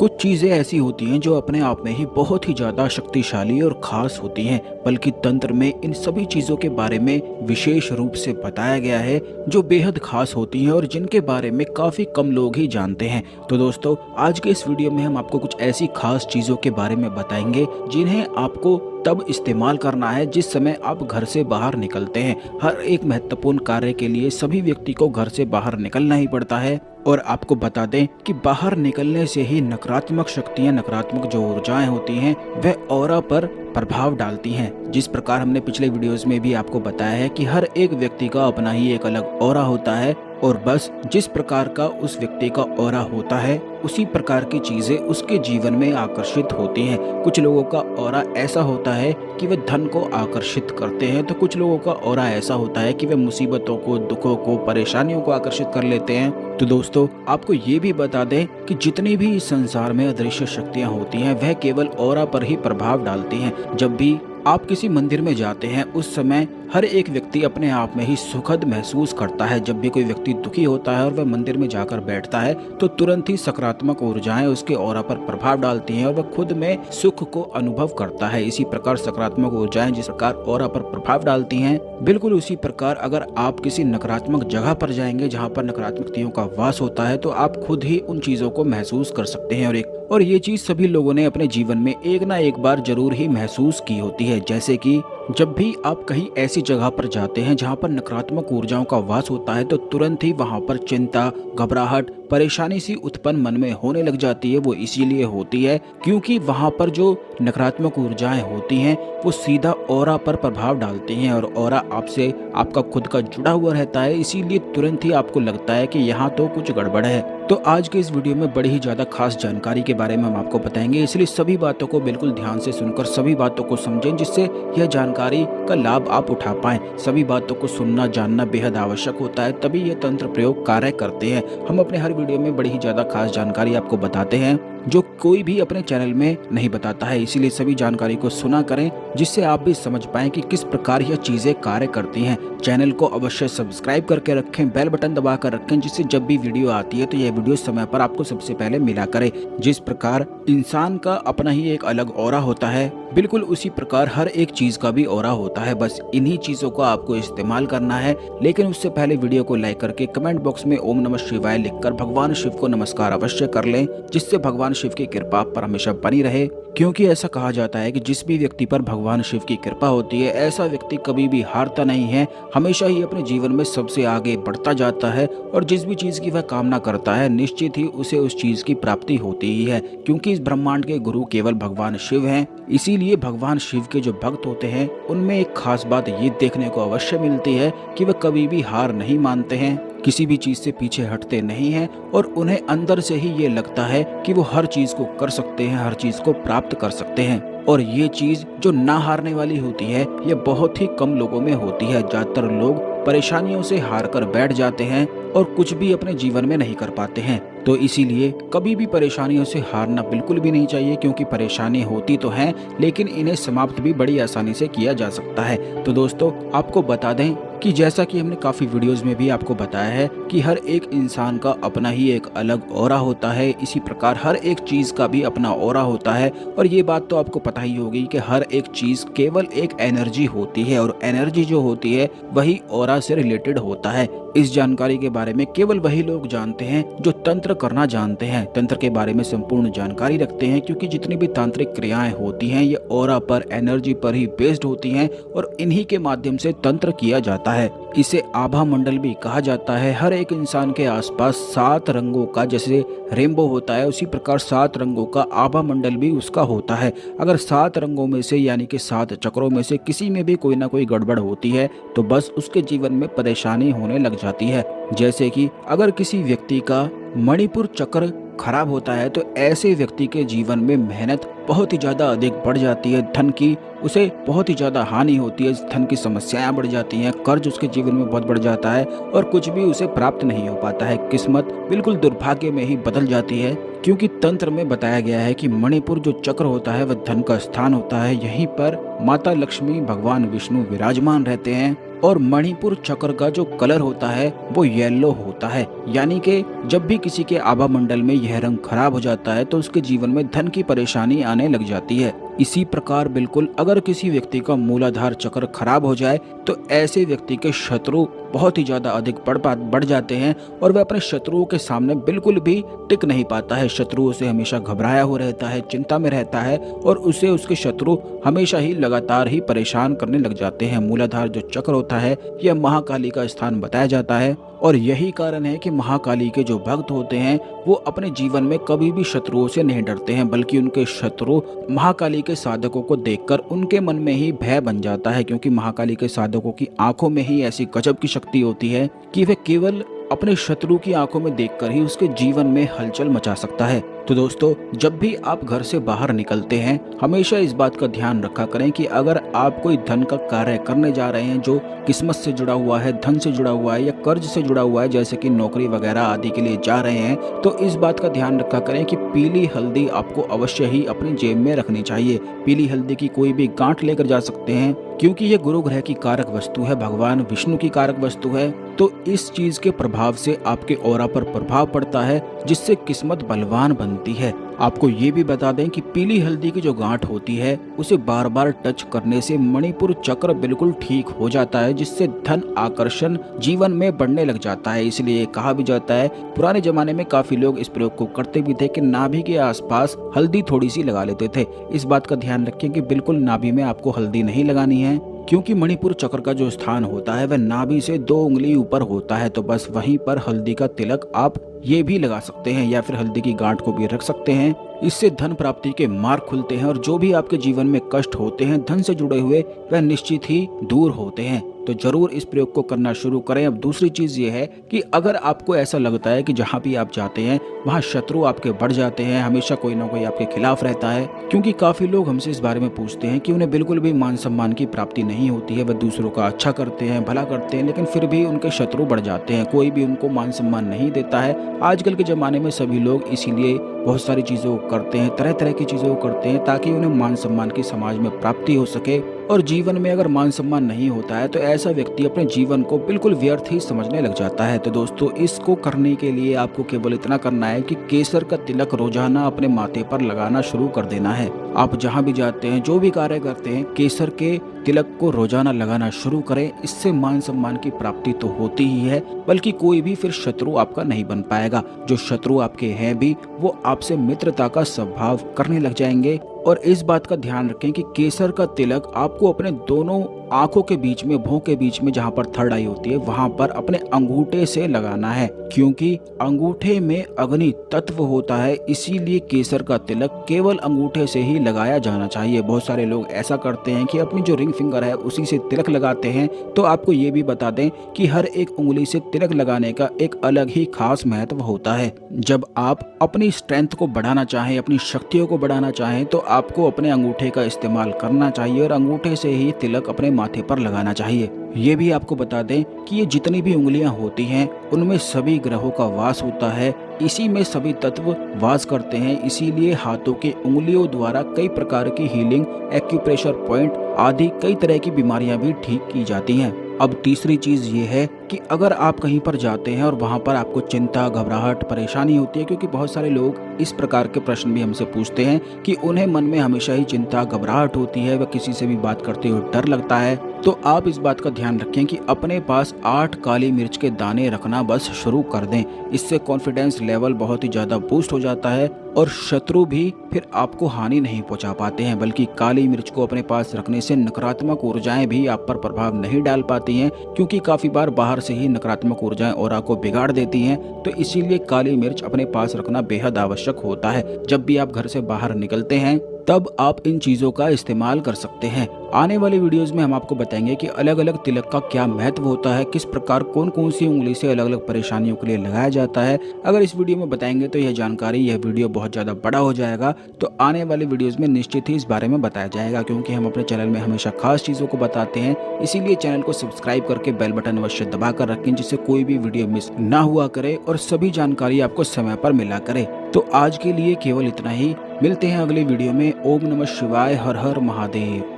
कुछ चीजें ऐसी होती हैं जो अपने आप में ही बहुत ही ज्यादा शक्तिशाली और खास होती हैं, बल्कि तंत्र में इन सभी चीजों के बारे में विशेष रूप से बताया गया है जो बेहद खास होती हैं और जिनके बारे में काफी कम लोग ही जानते हैं। तो दोस्तों, आज के इस वीडियो में हम आपको कुछ ऐसी खास चीजों के बारे में बताएंगे जिन्हें आपको तब इस्तेमाल करना है जिस समय आप घर से बाहर निकलते हैं। हर एक महत्वपूर्ण कार्य के लिए सभी व्यक्ति को घर से बाहर निकलना ही पड़ता है। और आपको बता दें कि बाहर निकलने से ही नकारात्मक शक्तियां, नकारात्मक जो ऊर्जाएं होती हैं वह ऑरा पर प्रभाव डालती हैं। जिस प्रकार हमने पिछले वीडियोस में भी आपको बताया है कि हर एक व्यक्ति का अपना ही एक अलग ऑरा होता है और बस जिस प्रकार का उस व्यक्ति का ऑरा होता है उसी प्रकार की चीजें उसके जीवन में आकर्षित होती हैं। कुछ लोगों का ऑरा ऐसा होता है कि वे धन को आकर्षित करते हैं, तो कुछ लोगों का ऑरा ऐसा होता है कि वे मुसीबतों को, दुखों को, परेशानियों को आकर्षित कर लेते हैं। तो दोस्तों, आपको ये भी बता दें कि जितनी भी इस संसार में अदृश्य शक्तियां होती हैं वह केवल ऑरा पर ही प्रभाव डालती हैं। जब भी आप किसी मंदिर में जाते हैं उस समय हर एक व्यक्ति अपने आप में ही सुखद महसूस करता है। जब भी कोई व्यक्ति दुखी होता है और वह मंदिर में जाकर बैठता है तो तुरंत ही सकारात्मक ऊर्जाएं उसके ऑरा पर प्रभाव डालती हैं और वह खुद में सुख को अनुभव करता है। इसी प्रकार सकारात्मक ऊर्जाएं जिस प्रकार ऑरा पर प्रभाव डालती हैं, बिल्कुल उसी प्रकार अगर आप किसी नकारात्मक जगह पर जाएंगे जहाँ पर नकारात्मकताओं का वास होता है तो आप खुद ही उन चीजों को महसूस कर सकते हैं। और ये चीज सभी लोगों ने अपने जीवन में एक ना एक बार जरूर ही महसूस की होती है। जैसे कि जब भी आप कहीं ऐसी जगह पर जाते हैं जहां पर नकारात्मक ऊर्जाओं का वास होता है तो तुरंत ही वहां पर चिंता, घबराहट, परेशानी सी उत्पन्न मन में होने लग जाती है। वो इसीलिए होती है क्योंकि वहां पर जो नकारात्मक ऊर्जाएं होती हैं वो सीधा ऑरा पर प्रभाव डालती हैं और ऑरा आपसे, आपका खुद का जुड़ा हुआ रहता है। इसीलिए तुरंत ही आपको लगता है कि यहाँ तो कुछ गड़बड़ है। तो आज के इस वीडियो में बड़ी ही ज्यादा खास जानकारी के बारे में हम आपको बताएंगे, इसलिए सभी बातों को बिल्कुल ध्यान से सुनकर सभी बातों को समझें जिससे यह जानकारी का लाभ आप उठा पाएं। सभी बातों को सुनना, जानना बेहद आवश्यक होता है, तभी ये तंत्र प्रयोग कार्य करते हैं। हम अपने हर वीडियो में बड़ी ही ज्यादा खास जानकारी आपको बताते हैं जो कोई भी अपने चैनल में नहीं बताता है, इसीलिए सभी जानकारी को सुना करें जिससे आप भी समझ पाएं कि किस प्रकार यह चीजें कार्य करती हैं। चैनल को अवश्य सब्सक्राइब करके रखें, बेल बटन दबा कर रखें जिससे जब भी वीडियो आती है तो यह वीडियो समय पर आपको सबसे पहले मिला करे। जिस प्रकार इंसान का अपना ही एक अलग ऑरा होता है, बिल्कुल उसी प्रकार हर एक चीज का भी ऑरा होता है। बस इन्हीं चीजों को आपको इस्तेमाल करना है। लेकिन उससे पहले वीडियो को लाइक करके कमेंट बॉक्स में ओम नमः शिवाय लिखकर भगवान शिव को नमस्कार अवश्य कर लें, जिससे भगवान शिव की कृपा आप पर हमेशा बनी रहे। क्योंकि ऐसा कहा जाता है कि जिस भी व्यक्ति पर भगवान शिव की कृपा होती है ऐसा व्यक्ति कभी भी हारता नहीं है, हमेशा ही अपने जीवन में सबसे आगे बढ़ता जाता है और जिस भी चीज की वह कामना करता है निश्चित ही उसे उस चीज की प्राप्ति होती ही है। क्योंकि इस ब्रह्मांड के गुरु केवल भगवान शिव हैं, इसीलिए भगवान शिव के जो भक्त होते हैं उनमें एक खास बात ये देखने को अवश्य मिलती है कि वह कभी भी हार नहीं मानते हैं, किसी भी चीज से पीछे हटते नहीं हैं और उन्हें अंदर से ही ये लगता है कि वो हर चीज को कर सकते हैं, हर चीज को प्राप्त कर सकते हैं। और ये चीज जो ना हारने वाली होती है ये बहुत ही कम लोगों में होती है। ज्यादातर लोग परेशानियों से हार कर बैठ जाते हैं और कुछ भी अपने जीवन में नहीं कर पाते हैं। तो इसीलिए कभी भी परेशानियों से हारना बिल्कुल भी नहीं चाहिए, क्योंकि परेशानी होती तो हैं लेकिन इन्हें समाप्त भी बड़ी आसानी से किया जा सकता है। तो दोस्तों, आपको बता दें कि जैसा कि हमने काफी वीडियोस में भी आपको बताया है कि हर एक इंसान का अपना ही एक अलग ऑरा होता है, इसी प्रकार हर एक चीज का भी अपना ऑरा होता है। और ये बात तो आपको पता ही होगी कि हर एक चीज केवल एक एनर्जी होती है और एनर्जी जो होती है वही ऑरा से रिलेटेड होता है। इस जानकारी के बारे में केवल वही लोग जानते हैं जो तंत्र करना जानते हैं, तंत्र के बारे में संपूर्ण जानकारी रखते हैं, क्योंकि जितनी भी तांत्रिक क्रियाएं होती हैं ये ऑरा पर, एनर्जी पर ही बेस्ड होती हैं और इन्हीं के माध्यम से तंत्र किया जाता है। इसे आभा मंडल भी कहा जाता है। हर एक इंसान के आसपास 7 रंगों का, जैसे रेनबो होता है उसी प्रकार 7 रंगों का आभा मंडल भी उसका होता है। अगर 7 रंगों में से यानी कि 7 चक्रों में से किसी में भी कोई ना कोई गड़बड़ होती है तो बस उसके जीवन में परेशानी होने लग जाती है। जैसे कि अगर किसी व्यक्ति का मणिपुर चक्र खराब होता है तो ऐसे व्यक्ति के जीवन में मेहनत बहुत ही ज्यादा अधिक बढ़ जाती है, धन की उसे बहुत ही ज्यादा हानि होती है, धन की समस्याएं बढ़ जाती हैं, कर्ज उसके जीवन में बहुत बढ़ जाता है और कुछ भी उसे प्राप्त नहीं हो पाता है। किस्मत बिल्कुल दुर्भाग्य में ही बदल जाती है, क्योंकि तंत्र में बताया गया है कि मणिपुर जो चक्र होता है वह धन का स्थान होता है। यहीं पर माता लक्ष्मी, भगवान विष्णु विराजमान रहते हैं। और मणिपुर चक्र का जो कलर होता है वो येलो होता है, यानी कि जब भी किसी के आभा मंडल में यह रंग खराब हो जाता है तो उसके जीवन में धन की परेशानी आने लग जाती है। इसी प्रकार बिल्कुल अगर किसी व्यक्ति का मूलाधार चक्र खराब हो जाए तो ऐसे व्यक्ति के शत्रु बहुत ही ज्यादा अधिक बढ़ जाते हैं और वह अपने शत्रुओं के सामने बिल्कुल भी टिक नहीं पाता है। शत्रुओं से हमेशा घबराया हुआ रहता है, चिंता में रहता है और उसे उसके शत्रु हमेशा ही लगातार ही परेशान करने लग जाते हैं। मूलाधार जो चक्र होता है यह महाकाली का स्थान बताया जाता है और यही कारण है कि महाकाली के जो भक्त होते हैं वो अपने जीवन में कभी भी शत्रुओं से नहीं डरते हैं, बल्कि उनके शत्रु महाकाली के साधकों को देखकर उनके मन में ही भय बन जाता है, क्योंकि महाकाली के साधकों की आंखों में ही ऐसी गजब की शक्ति होती है कि वे केवल अपने शत्रु की आंखों में देखकर ही उसके जीवन में हलचल मचा सकता है। तो दोस्तों, जब भी आप घर से बाहर निकलते हैं हमेशा इस बात का ध्यान रखा करें कि अगर आप कोई धन का कार्य करने जा रहे हैं जो किस्मत से जुड़ा हुआ है, धन से जुड़ा हुआ है या कर्ज से जुड़ा हुआ है, जैसे कि नौकरी वगैरह आदि के लिए जा रहे हैं, तो इस बात का ध्यान रखा करें कि पीली हल्दी आपको अवश्य ही अपनी जेब में रखनी चाहिए। पीली हल्दी की कोई भी गांठ लेकर जा सकते हैं, क्योंकि ये गुरु ग्रह की कारक वस्तु है, भगवान विष्णु की कारक वस्तु है। तो इस चीज के प्रभाव से आपके ऑरा पर प्रभाव पड़ता है, जिससे किस्मत बलवान बनती है। आपको ये भी बता दें कि पीली हल्दी की जो गांठ होती है उसे बार बार टच करने से मणिपुर चक्र बिल्कुल ठीक हो जाता है, जिससे धन आकर्षण जीवन में बढ़ने लग जाता है। इसलिए कहा भी जाता है, पुराने जमाने में काफी लोग इस प्रयोग को करते भी थे कि नाभि के आसपास हल्दी थोड़ी सी लगा लेते थे। इस बात का ध्यान रखें कि बिल्कुल नाभि में आपको हल्दी नहीं लगानी है, क्योंकि मणिपुर चक्र का जो स्थान होता है वह नाभि से 2 उंगली ऊपर होता है। तो बस वहीं पर हल्दी का तिलक आप ये भी लगा सकते हैं या फिर हल्दी की गांठ को भी रख सकते हैं। इससे धन प्राप्ति के मार्ग खुलते हैं और जो भी आपके जीवन में कष्ट होते हैं धन से जुड़े हुए वह निश्चित ही दूर होते हैं। तो जरूर इस प्रयोग को करना शुरू करें। अब दूसरी चीज ये है कि अगर आपको ऐसा लगता है कि जहाँ भी आप जाते हैं वहाँ शत्रु आपके बढ़ जाते हैं, हमेशा कोई ना कोई आपके खिलाफ रहता है, क्योंकि काफी लोग हमसे इस बारे में पूछते हैं कि उन्हें बिल्कुल भी मान सम्मान की प्राप्ति नहीं होती है, वह दूसरों का अच्छा करते हैं, भला करते हैं, लेकिन फिर भी उनके शत्रु बढ़ जाते हैं, कोई भी उनको मान सम्मान नहीं देता है। आजकल के जमाने में सभी लोग इसीलिए बहुत सारी चीजों को करते हैं, तरह तरह की चीजों को करते हैं ताकि उन्हें मान सम्मान की समाज में प्राप्ति हो सके। और जीवन में अगर मान सम्मान नहीं होता है तो ऐसा व्यक्ति अपने जीवन को बिल्कुल व्यर्थ ही समझने लग जाता है। तो दोस्तों, इसको करने के लिए आपको केवल इतना करना है कि केसर का तिलक रोजाना अपने माथे पर लगाना शुरू कर देना है। आप जहाँ भी जाते हैं, जो भी कार्य करते हैं, केसर के तिलक को रोजाना लगाना शुरू करें। इससे मान सम्मान की प्राप्ति तो होती ही है, बल्कि कोई भी फिर शत्रु आपका नहीं बन पाएगा। जो शत्रु आपके हैं भी वो आपसे मित्रता का स्वभाव करने लग जाएंगे। और इस बात का ध्यान रखें कि केसर का तिलक आपको अपने दोनों आंखों के बीच में, भौं के बीच में जहां पर थर्ड आई होती है वहां पर अपने अंगूठे से लगाना है, क्योंकि अंगूठे में अग्नि तत्व होता है। इसीलिए केसर का तिलक केवल अंगूठे से ही लगाया जाना चाहिए। बहुत सारे लोग ऐसा करते हैं कि अपनी जो रिंग फिंगर है उसी से तिलक लगाते हैं। तो आपको ये भी बता दें कि हर एक उंगली से तिलक लगाने का एक अलग ही खास महत्व होता है। जब आप अपनी स्ट्रेंथ को बढ़ाना चाहें, अपनी शक्तियों को बढ़ाना चाहें, तो आपको अपने अंगूठे का इस्तेमाल करना चाहिए और अंगूठे से ही तिलक अपने माथे पर लगाना चाहिए। ये भी आपको बता दें कि ये जितनी भी उंगलियां होती हैं उनमें सभी ग्रहों का वास होता है, इसी में सभी तत्व वास करते हैं। इसीलिए हाथों की उंगलियों द्वारा कई प्रकार की हीलिंग, एक्यूप्रेशर पॉइंट आदि कई तरह की बीमारियां भी ठीक की जाती हैं। अब तीसरी चीज ये है कि अगर आप कहीं पर जाते हैं और वहां पर आपको चिंता, घबराहट, परेशानी होती है, क्योंकि बहुत सारे लोग इस प्रकार के प्रश्न भी हमसे पूछते हैं कि उन्हें मन में हमेशा ही चिंता, घबराहट होती है, वह किसी से भी बात करते हुए डर लगता है, तो आप इस बात का ध्यान रखें कि अपने पास 8 काली मिर्च के दाने रखना बस शुरू कर दें। इससे कॉन्फिडेंस लेवल बहुत ही ज्यादा बूस्ट हो जाता है और शत्रु भी फिर आपको हानि नहीं पहुंचा पाते हैं, बल्कि काली मिर्च को अपने पास रखने से नकारात्मक ऊर्जाएं भी आप पर प्रभाव नहीं डाल पाती हैं, क्योंकि काफी बार बाहर से ही नकारात्मक ऊर्जाएं ऑरा को बिगाड़ देती हैं। तो इसीलिए काली मिर्च अपने पास रखना बेहद आवश्यक होता है। जब भी आप घर से बाहर निकलते हैं तब आप इन चीजों का इस्तेमाल कर सकते हैं। आने वाले वीडियोस में हम आपको बताएंगे कि अलग अलग तिलक का क्या महत्व होता है, किस प्रकार कौन कौन सी उंगली से अलग अलग परेशानियों के लिए लगाया जाता है। अगर इस वीडियो में बताएंगे तो यह वीडियो बहुत ज्यादा बड़ा हो जाएगा, तो आने वाले वीडियोस में निश्चित ही इस बारे में बताया जाएगा, क्योंकि हम अपने चैनल में हमेशा खास चीजों को बताते हैं। इसीलिए चैनल को सब्सक्राइब करके बेल बटन अवश्य दबा कर रखें, जिससे कोई भी वीडियो मिस ना हुआ करे और सभी जानकारी आपको समय पर मिला करे। तो आज के लिए केवल इतना ही। मिलते हैं अगले वीडियो में। ओम नमः शिवाय। हर हर महादेव।